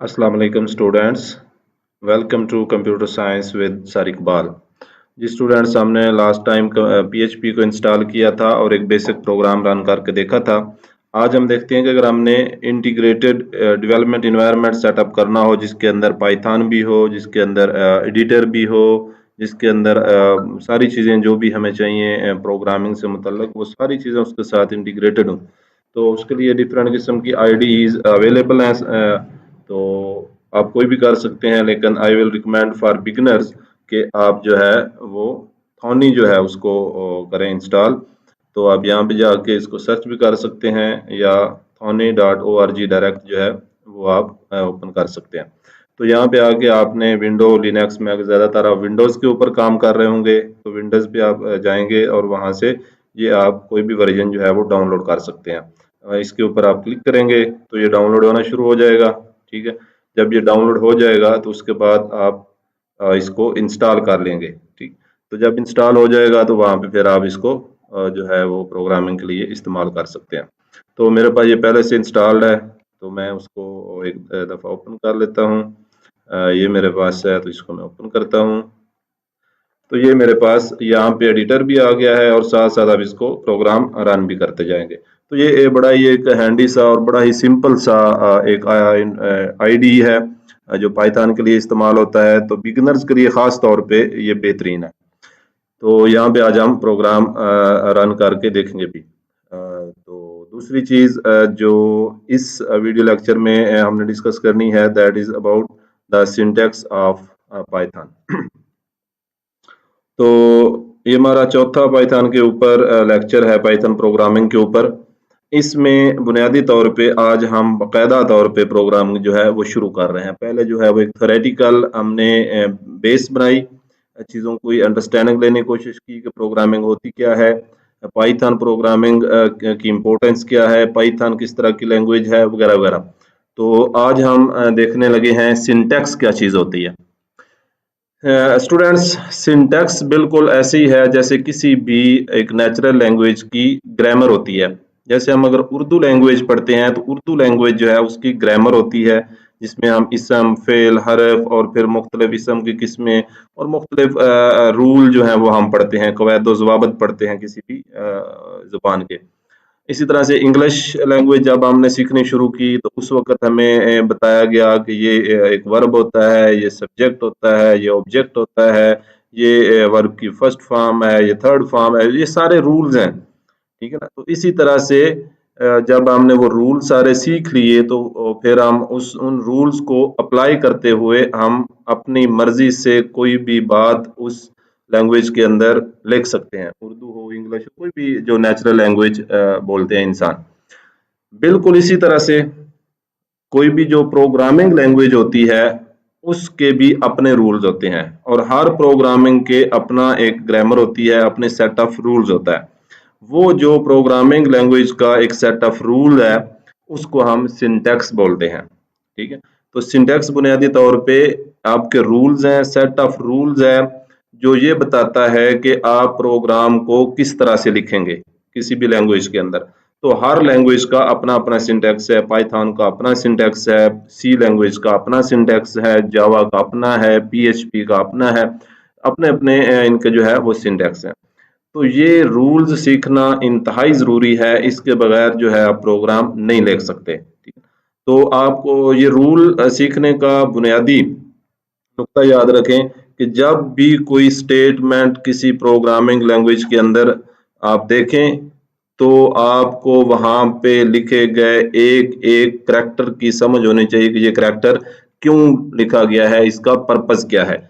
अस्सलाम वालेकुम students. Welcome to computer science with sir Iqbal. जी स्टूडेंट्स, हमने लास्ट टाइम पीएचपी को इंस्टॉल किया था और एक बेसिक प्रोग्राम रन करके देखा था। आज हम देखते हैं कि अगर हमने इंटीग्रेटेड डेवलपमेंट इन्वायरमेंट सेटअप करना हो, जिसके अंदर पाइथन भी हो, जिसके अंदर एडिटर भी हो, जिसके अंदर सारी चीज़ें जो भी हमें चाहिए प्रोग्रामिंग से मुतल्लिक, वो सारी चीज़ें उसके साथ इंटीग्रेटेड हों, तो उसके लिए डिफरेंट किस्म की आईडीज़ अवेलेबल हैं। तो आप कोई भी कर सकते हैं, लेकिन I will recommend for beginners कि आप जो है वो थॉनी जो है उसको करें इंस्टॉल। तो आप यहाँ पे जाके इसको सर्च भी कर सकते हैं, या thony.org डायरेक्ट जो है वो आप ओपन कर सकते हैं। तो यहाँ पे आके आपने विंडो लिनक्स में, अगर ज़्यादातर आप विंडोज़ के ऊपर काम कर रहे होंगे तो विंडोज़ पे आप जाएंगे और वहाँ से ये आप कोई भी वर्जन जो है वो डाउनलोड कर सकते हैं। इसके ऊपर आप क्लिक करेंगे तो ये डाउनलोड होना शुरू हो जाएगा। ठीक है, जब ये डाउनलोड हो जाएगा तो उसके बाद आप इसको इंस्टॉल कर लेंगे। ठीक, तो जब इंस्टॉल हो जाएगा तो वहाँ पे फिर आप इसको जो है वो प्रोग्रामिंग के लिए इस्तेमाल कर सकते हैं। तो मेरे पास ये पहले से इंस्टॉल्ड है, तो मैं उसको एक दफ़ा ओपन कर लेता हूँ। ये मेरे पास है, तो इसको मैं ओपन करता हूँ। तो ये मेरे पास यहाँ पे एडिटर भी आ गया है और साथ साथ आप इसको प्रोग्राम रन भी करते जाएंगे। तो ये बड़ा ही एक हैंडी सा और बड़ा ही सिंपल सा एक आईडी है जो पाइथन के लिए इस्तेमाल होता है। तो बिगिनर्स के लिए ख़ास तौर पे ये बेहतरीन है। तो यहाँ पे आज हम प्रोग्राम रन करके देखेंगे भी। तो दूसरी चीज़ जो इस वीडियो लेक्चर में हमने डिस्कस करनी है, that is about the syntax of Python. तो ये हमारा चौथा पाइथन के ऊपर लेक्चर है, पाइथन प्रोग्रामिंग के ऊपर। इसमें बुनियादी तौर पे आज हम बाकायदा तौर पे प्रोग्रामिंग जो है वो शुरू कर रहे हैं। पहले जो है वो एक थ्योरेटिकल हमने बेस बनाई, चीज़ों को अंडरस्टैंडिंग लेने की कोशिश की कि प्रोग्रामिंग होती क्या है, पाइथन प्रोग्रामिंग की इम्पोर्टेंस क्या है, पाइथन किस तरह की लैंग्वेज है, वगैरह वगैरह। तो आज हम देखने लगे हैं सिंटैक्स क्या चीज़ होती है। स्टूडेंट्स, सिंटैक्स बिल्कुल ऐसी ही है जैसे किसी भी एक नेचुरल लैंग्वेज की ग्रामर होती है। जैसे हम अगर उर्दू लैंग्वेज पढ़ते हैं तो उर्दू लैंग्वेज जो है उसकी ग्रामर होती है, जिसमें हम इसम, फेल, हरफ और फिर मुख्तलिफ इसम की किस्में और मुख्तलिफ रूल जो हैं वो हम पढ़ते हैं, कवायद व ज़वाबित पढ़ते हैं किसी भी ज़ुबान के। इसी तरह से इंग्लिश लैंग्वेज जब हमने सीखनी शुरू की तो उस वक़्त हमें बताया गया कि ये एक वर्ब होता है, ये सब्जेक्ट होता है, ये ऑब्जेक्ट होता है, ये वर्ब की फर्स्ट फॉर्म है, ये थर्ड फॉर्म है, ये सारे रूल्स हैं। ठीक है ना? तो इसी तरह से जब हमने वो रूल सारे सीख लिए तो फिर हम उस उन रूल्स को अप्लाई करते हुए हम अपनी मर्ज़ी से कोई भी बात उस लैंग्वेज के अंदर लिख सकते हैं। उर्दू हो, इंग्लिश हो, कोई भी जो नेचुरल लैंग्वेज बोलते हैं इंसान। बिल्कुल इसी तरह से कोई भी जो प्रोग्रामिंग लैंग्वेज होती है, उसके भी अपने रूल्स होते हैं और हर प्रोग्रामिंग के अपना एक ग्रामर होती है, अपने सेट ऑफ रूल्स होता है। वो जो प्रोग्रामिंग लैंग्वेज का एक सेट ऑफ रूल है, उसको हम सिंटैक्स बोलते हैं। ठीक है? तो सिंटैक्स बुनियादी तौर पे आपके रूल्स हैं, सेट ऑफ रूल्स है, जो ये बताता है कि आप प्रोग्राम को किस तरह से लिखेंगे किसी भी लैंग्वेज के अंदर। तो हर लैंग्वेज का अपना अपना सिंटैक्स है, पाइथन का अपना सिंटैक्स है, सी लैंग्वेज का अपना सिंटैक्स है, जावा का अपना है, पीएचपी का अपना है, अपने अपने इनके जो है वो सिंटैक्स है। तो ये रूल्स सीखना इंतहाई ज़रूरी है, इसके बगैर जो है आप प्रोग्राम नहीं लिख सकते। ठीक है? तो आपको ये रूल सीखने का बुनियादी नुक्ता याद रखें कि जब भी कोई स्टेटमेंट किसी प्रोग्रामिंग लैंग्वेज के अंदर आप देखें, तो आपको वहाँ पे लिखे गए एक एक करैक्टर की समझ होनी चाहिए कि ये करैक्टर क्यों लिखा गया है, इसका पर्पस क्या है।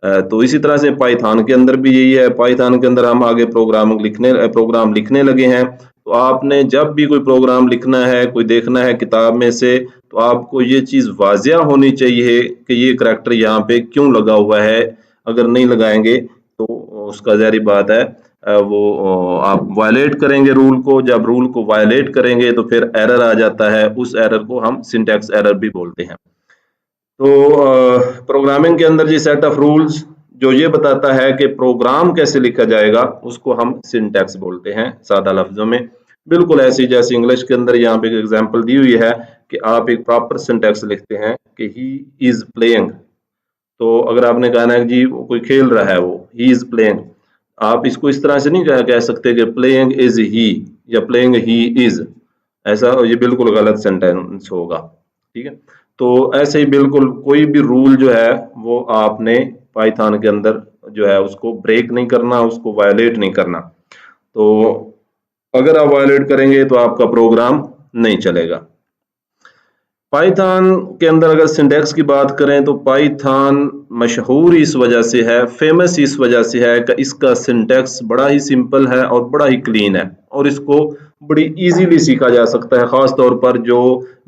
तो इसी तरह से पाइथन के अंदर भी यही है। पाइथन के अंदर हम आगे प्रोग्राम लिखने लगे हैं। तो आपने जब भी कोई प्रोग्राम लिखना है, कोई देखना है किताब में से, तो आपको ये चीज़ वाज़िया होनी चाहिए कि ये करैक्टर यहाँ पे क्यों लगा हुआ है। अगर नहीं लगाएंगे तो उसका ज़ाहिर बात है वो आप वायलेट करेंगे रूल को। जब रूल को वायलेट करेंगे तो फिर एरर आ जाता है, उस एरर को हम सिंटैक्स एरर भी बोलते हैं। तो प्रोग्रामिंग के अंदर जी सेट ऑफ रूल्स जो ये बताता है कि प्रोग्राम कैसे लिखा जाएगा, उसको हम सिंटैक्स बोलते हैं सादा लफ्जों में। बिल्कुल ऐसे ही जैसे इंग्लिश के अंदर यहाँ पे एक एग्जांपल दी हुई है कि आप एक प्रॉपर सिंटैक्स लिखते हैं कि ही इज प्लेइंग। तो अगर आपने कहा है कि जी कोई खेल रहा है, वो ही इज प्लेइंग, आप इसको इस तरह से नहीं कह सकते कि प्लेइंग इज ही या प्लेइंग ही इज। ऐसा ये बिल्कुल गलत सेंटेंस होगा। ठीक है, तो ऐसे ही बिल्कुल कोई भी रूल जो है वो आपने पाइथन के अंदर जो है उसको ब्रेक नहीं करना, उसको वायलेट नहीं करना। तो अगर आप वायलेट करेंगे तो आपका प्रोग्राम नहीं चलेगा। पाइथन के अंदर अगर सिंटैक्स की बात करें तो पाइथन मशहूर इस वजह से है, फेमस इस वजह से है कि इसका सिंटैक्स बड़ा ही सिंपल है और बड़ा ही क्लीन है, और इसको बड़ी इजीली सीखा जा सकता है, खास तौर पर जो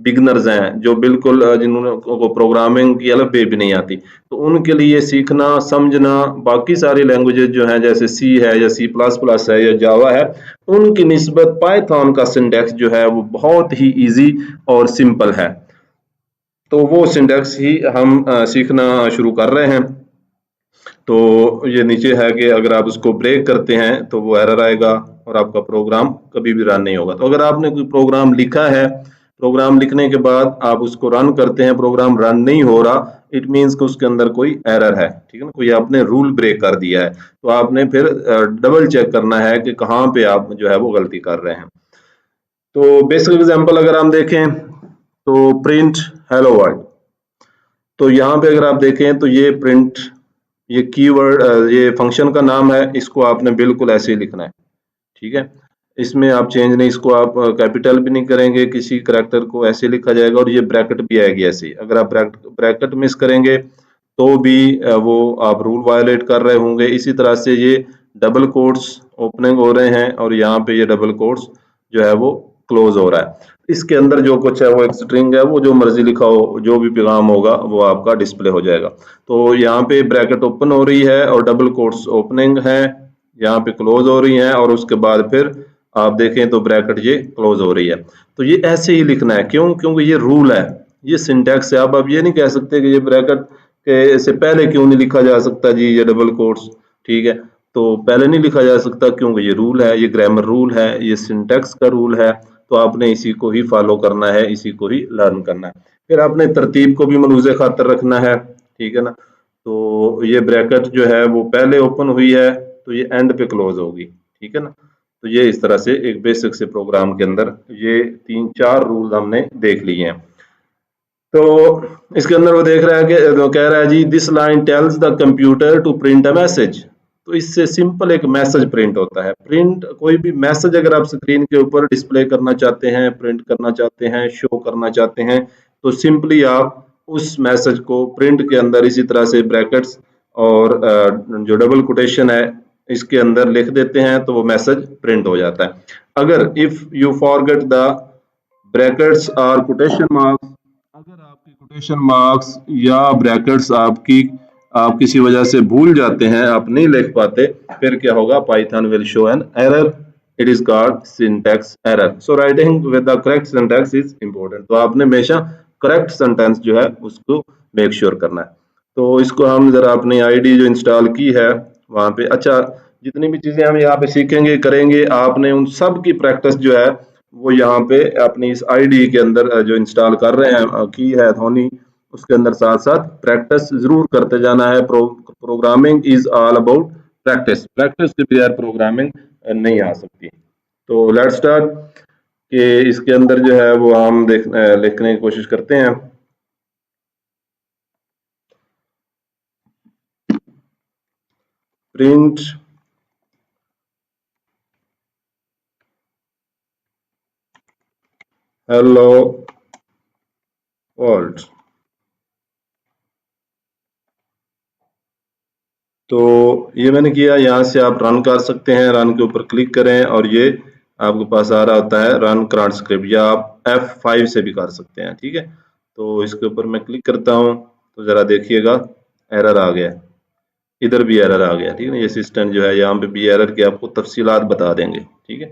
बिगनर्स हैं, जो बिल्कुल जिन्होंने को प्रोग्रामिंग की अलग भी नहीं आती, तो उनके लिए सीखना समझना बाकी सारी लैंग्वेजेस जो हैं जैसे सी है या सी प्लस प्लस है या जावा है, उनकी निस्बत पाइथन का सिंटैक्स जो है वो बहुत ही ईजी और सिंपल है। तो वो सिंटैक्स ही हम सीखना शुरू कर रहे हैं। तो ये नीचे है कि अगर आप उसको ब्रेक करते हैं तो वो एरर आएगा और आपका प्रोग्राम कभी भी रन नहीं होगा। तो अगर आपने कोई प्रोग्राम लिखा है, प्रोग्राम लिखने के बाद आप उसको रन करते हैं, प्रोग्राम रन नहीं हो रहा, इट मीन्स कि उसके अंदर कोई एरर है। ठीक है ना, कोई आपने रूल ब्रेक कर दिया है, तो आपने फिर डबल चेक करना है कि कहाँ पे आप जो है वो गलती कर रहे हैं। तो बेसिक एग्जांपल अगर हम देखें तो प्रिंट हेलो वर्ल्ड। तो यहाँ पे अगर आप देखें तो ये प्रिंट, ये कीवर्ड, ये फंक्शन का नाम है, इसको आपने बिल्कुल ऐसे ही लिखना है। ठीक है, इसमें आप चेंज नहीं, इसको आप कैपिटल भी नहीं करेंगे, किसी करैक्टर को ऐसे लिखा जाएगा, और ये ब्रैकेट भी आएगी ऐसे ही। अगर आप ब्रैकेट मिस करेंगे तो भी वो आप रूल वायलेट कर रहे होंगे। इसी तरह से ये डबल कोट्स ओपनिंग हो रहे हैं और यहाँ पे ये डबल कोट्स जो है वो क्लोज हो रहा है। इसके अंदर जो कुछ है वो एक स्ट्रिंग है, वो जो मर्जी लिखा हो, जो भी पैगाम होगा वो आपका डिस्प्ले हो जाएगा। तो यहाँ पे ब्रैकेट ओपन हो रही है और डबल कोट्स ओपनिंग है, यहाँ पे क्लोज हो रही हैं, और उसके बाद फिर आप देखें तो ब्रैकेट ये क्लोज हो रही है। तो ये ऐसे ही लिखना है, क्यों? क्योंकि ये रूल है, ये सिंटैक्स है। अब आप ये नहीं कह सकते कि ये ब्रैकेट के से पहले क्यों नहीं लिखा जा सकता जी, ये डबल कोट्स। ठीक है, तो पहले नहीं लिखा जा सकता क्योंकि ये रूल है, ये ग्रामर रूल है, ये सिंटैक्स का रूल है। तो आपने इसी को ही फॉलो करना है, इसी को ही लर्न करना है। फिर आपने तरतीब को भी मलूज़े खातर रखना है। ठीक है ना, तो ये ब्रैकेट जो है वो पहले ओपन हुई है तो ये एंड पे क्लोज होगी। ठीक है ना, तो ये इस तरह से एक बेसिक से प्रोग्राम के अंदर ये 3-4 रूल हमने देख लिए हैं। तो इसके अंदर वो देख रहा है कि वो कह रहा है जी this line tells the computer to print a message. तो इससे सिंपल एक मैसेज प्रिंट होता है। प्रिंट कोई भी मैसेज अगर आप स्क्रीन के ऊपर डिस्प्ले करना चाहते हैं, प्रिंट करना चाहते हैं, शो करना चाहते हैं, तो सिंपली आप उस मैसेज को प्रिंट के अंदर इसी तरह से ब्रैकेट्स और जो डबल कोटेशन है इसके अंदर लिख देते हैं, तो वो मैसेज प्रिंट हो जाता है। अगर if you forget the brackets और कोटेशन मार्क्स, अगर आपकी कोटेशन मार्क्स या ब्रैकेट्स आप किसी वजह से भूल जाते हैं, आप नहीं लिख पाते, फिर क्या होगा? Python will show an error, it is called syntax error. So writing with the correct syntax is important. तो आपने हमेशा करेक्ट सेंटेंस जो है उसको मेक श्योर करना है। तो इसको हम जरा अपनी आईडी जो इंस्टॉल की है वहां पे, अच्छा, जितनी भी चीजें हम यहाँ पे सीखेंगे करेंगे, आपने उन सब की प्रैक्टिस जो है वो यहाँ पे अपनी इस आईडी के अंदर जो इंस्टॉल कर रहे हैं की है धोनी, उसके अंदर साथ साथ प्रैक्टिस जरूर करते जाना है। Programming is all about practice, practice के बगैर प्रोग्रामिंग नहीं आ सकती। तो लेट्स स्टार्ट कि इसके अंदर जो है वो हम लिखने की कोशिश करते हैं। Print hello world. तो ये मैंने किया, यहाँ से आप रन कर सकते हैं, रन के ऊपर क्लिक करें और ये आपके पास आ रहा होता है रन करंट स्क्रिप्ट, या आप F5 से भी कर सकते हैं। ठीक है, तो इसके ऊपर मैं क्लिक करता हूँ तो जरा देखिएगा एरर आ गया, इधर भी एरर आ गया। ठीक है, ये असिस्टेंट जो है यहाँ पे भी एरर के आपको तफसीलात बता देंगे। ठीक है,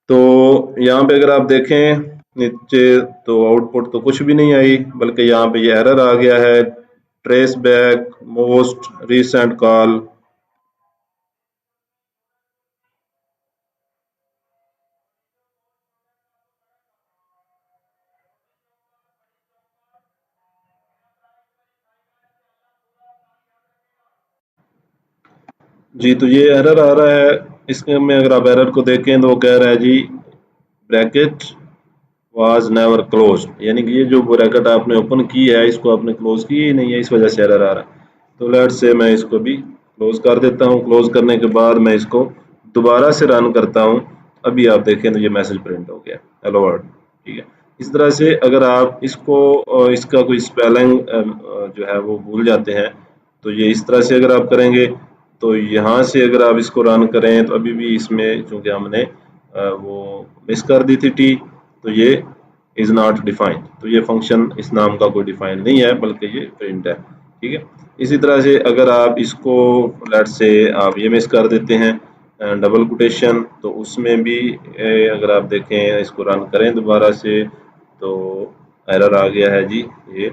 तो यहाँ पे अगर आप देखें नीचे तो आउटपुट तो कुछ भी नहीं आई, बल्कि यहाँ पे ये एरर आ गया है, traceback most recent call. जी, तो ये एरर आ रहा है, इसके में अगर आप एरर को देखें तो वो कह रहा है जी ब्रैकेट वाज नेवर क्लोज्ड, यानी कि ये जो ब्रैकेट आपने ओपन की है इसको आपने क्लोज की ही नहीं है, इस वजह से एरर आ रहा है। तो लेट्स से मैं इसको भी क्लोज कर देता हूँ। क्लोज करने के बाद मैं इसको दोबारा से रन करता हूँ। अभी आप देखें तो ये मैसेज प्रिंट हो गया, हेलो वर्ल्ड। ठीक है, इस तरह से अगर आप इसको इसका कोई स्पेलिंग जो है वो भूल जाते हैं तो ये इस तरह से अगर आप करेंगे तो यहाँ से अगर आप इसको रन करें तो अभी भी इसमें चूंकि हमने वो मिस कर दी थी टी, तो ये इज नॉट डिफाइंड, तो ये फंक्शन इस नाम का कोई डिफाइंड नहीं है बल्कि ये प्रिंट है। ठीक है, इसी तरह से अगर आप इसको लेट्स से आप ये मिस कर देते हैं डबल कोटेशन, तो उसमें भी अगर आप देखें इसको रन करें दोबारा से तो एरर आ गया है जी, ये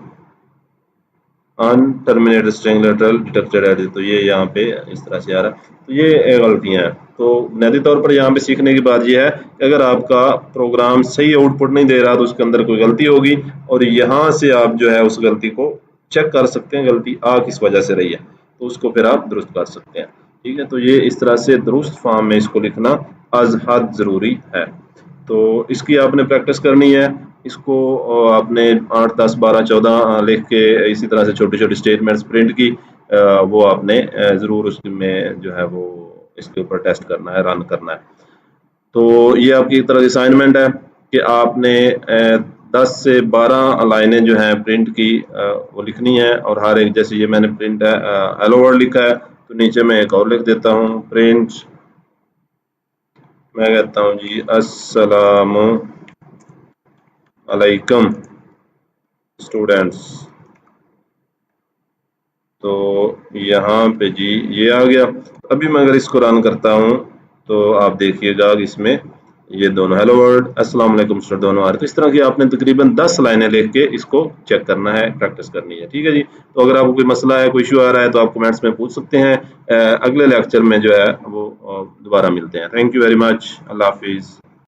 अनटर्मिनेटेड स्ट्रिंग लेटरल डिटेक्टेड एट, तो ये यहाँ पे इस तरह से आ रहा है। तो ये गलतियाँ हैं। तो बुनियादी तौर पर यहाँ पे सीखने की बात ये है कि अगर आपका प्रोग्राम सही आउटपुट नहीं दे रहा तो उसके अंदर कोई गलती होगी और यहाँ से आप जो है उस गलती को चेक कर सकते हैं, गलती आ किस वजह से रही है, तो उसको फिर आप दुरुस्त कर सकते हैं। ठीक है, तो ये इस तरह से दुरुस्त फॉर्म में इसको लिखना अज हद ज़रूरी है। तो इसकी आपने प्रैक्टिस करनी है। इसको आपने 8, 10, 12, 14 लिख के इसी तरह से छोटी-छोटी स्टेटमेंट्स प्रिंट की वो आपने ज़रूर उसमें जो है वो इसके ऊपर टेस्ट करना है, रन करना है। तो ये आपकी एक तरह की असाइनमेंट है कि आपने 10 से 12 लाइनें जो हैं प्रिंट की वो लिखनी है और हर एक, जैसे ये मैंने प्रिंट है हेलो वर्ल्ड लिखा है, तो नीचे मैं एक और लिख देता हूँ प्रिंट, मैं कहता हूँ जी अस्सलाम अलैकुम स्टूडेंट्स। तो यहाँ पे जी ये आ गया। अभी मैं अगर इसको रन करता हूँ तो आप देखिएगा इसमें ये दोनों हेलो वर्ल्ड अस्सलाम वालेकुम स्टूडेंट दोनों आ रहे। तो इस तरह की आपने तकरीबन 10 लाइनें लिख के इसको चेक करना है, प्रैक्टिस करनी है। ठीक है जी, तो अगर आपको कोई मसला है, कोई इशू आ रहा है तो आप कमेंट्स में पूछ सकते हैं। अगले लेक्चर में जो है वो दोबारा मिलते हैं। थैंक यू वेरी मच, अल्लाह हाफिज़।